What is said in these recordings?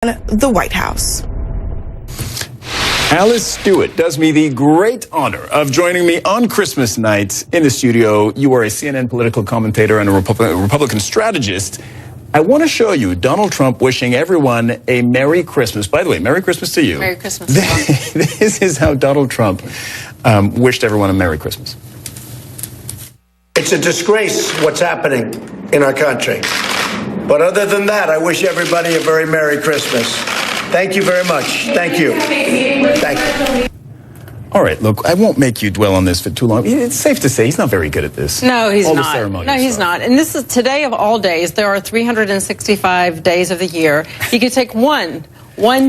the White House. Alice Stewart does me the great honor of joining me on Christmas night in the studio. You are a CNN political commentator and a Republican strategist. I want to show you Donald Trump wishing everyone a Merry Christmas. By the way, Merry Christmas to you. Merry Christmas. This is how Donald Trump wished everyone a Merry Christmas. It's a disgrace what's happening in our country. But other than that, I wish everybody a very Merry Christmas. Thank you very much. Thank you. Thank you. All right, look, I won't make you dwell on this for too long. It's safe to say he's not very good at this. No, he's all not. The ceremonial no, he's stuff. not. And this is today of all days. There are 365 days of the year. He could take one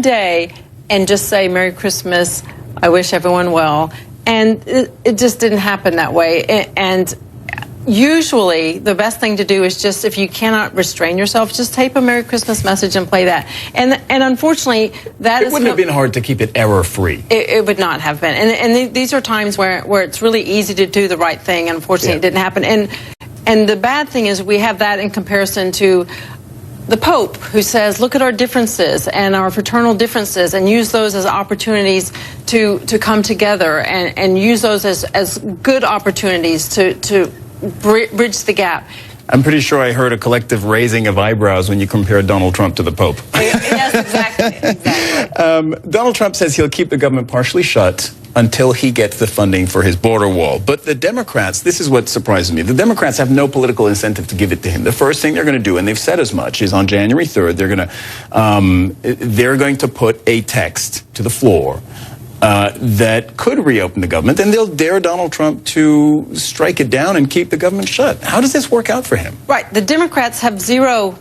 day and just say, Merry Christmas. I wish everyone well. And it just didn't happen that way. And usually, the best thing to do is just, if you cannot restrain yourself, just tape a Merry Christmas message and play that. And unfortunately, that it wouldn't have been hard to keep it error-free. It would not have been. And these are times where it's really easy to do the right thing, and unfortunately, it didn't happen. And the bad thing is we have that in comparison to the Pope, who says, look at our differences and our fraternal differences and use those as opportunities to come together and use those as good opportunities to bridge the gap. I'm pretty sure I heard a collective raising of eyebrows when you compared Donald Trump to the Pope. Yes, exactly. Donald Trump says he'll keep the government partially shut until he gets the funding for his border wall. But the Democrats, this is what surprises me, the Democrats have no political incentive to give it to him. The first thing they're going to do, and they've said as much, is on January 3rd, they're going to put a text to the floor that could reopen the government, and they'll dare Donald Trump to strike it down and keep the government shut. How does this work out for him? Right. The Democrats have zero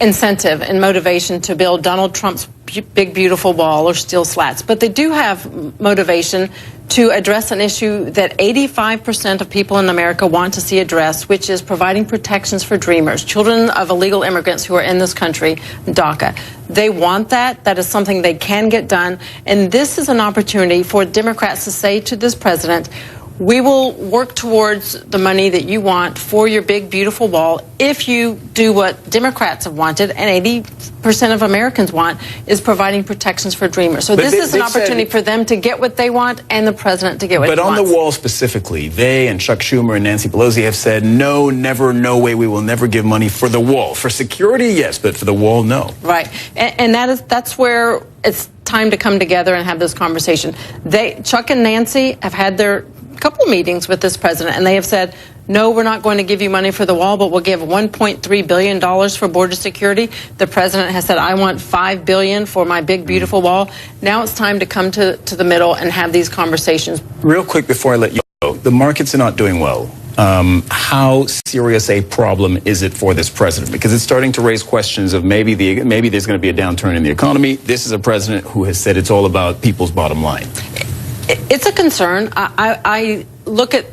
incentive and motivation to build Donald Trump's big, beautiful wall or steel slats, but they do have motivation to address an issue that 85% of people in America want to see addressed, which is providing protections for dreamers, children of illegal immigrants who are in this country, DACA. They want that. That is something they can get done. And this is an opportunity for Democrats to say to this president, we will work towards the money that you want for your big, beautiful wall if you do what Democrats have wanted and 80% of Americans want, is providing protections for dreamers. So this is an opportunity for them to get what they want and the president to get what he wants. But on the wall specifically, they and Chuck Schumer and Nancy Pelosi have said, no, never, no way, we will never give money for the wall. For security, yes, but for the wall, no. Right. And that's where it's time to come together and have this conversation. Chuck and Nancy have had their couple meetings with this president, and they have said, no, we're not going to give you money for the wall, but we'll give $1.3 billion for border security. The president has said, I want $5 billion for my big, beautiful wall. Now it's time to come to the middle and have these conversations. Real quick before I let you go, the markets are not doing well. How serious a problem is it for this president? Because it's starting to raise questions of maybe there's going to be a downturn in the economy. This is a president who has said it's all about people's bottom line. It's a concern. I look at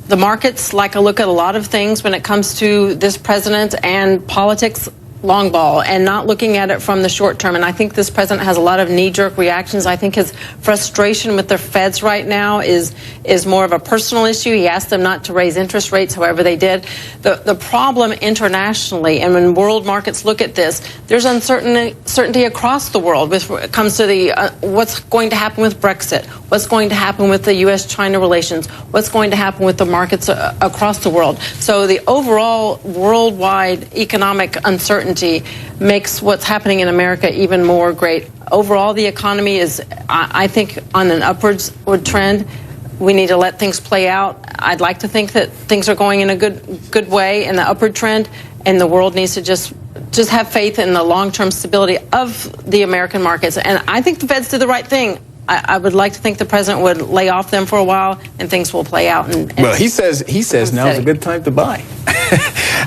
the markets like I look at a lot of things when it comes to this president and politics, long ball, and not looking at it from the short term. And I think this president has a lot of knee-jerk reactions. I think his frustration with the feds right now is more of a personal issue. He asked them not to raise interest rates, however they did. The problem internationally, and when world markets look at this, there's uncertainty across the world when it comes to what's going to happen with Brexit, what's going to happen with the U.S.-China relations, what's going to happen with the markets across the world. So the overall worldwide economic uncertainty makes what's happening in America even more great. Overall, the economy is, I think, on an upward trend. We need to let things play out. I'd like to think that things are going in a good way in the upward trend, and the world needs to just have faith in the long-term stability of the American markets. And I think the Feds did the right thing. I would like to think the president would lay off them for a while, and things will play out. Well, he says now's a good time to buy.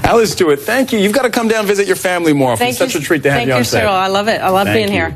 Alice Stewart, thank you. You've got to come down and visit your family more often. It's such a treat to have you on set. Thank you, Cyril. I love it. I love being here.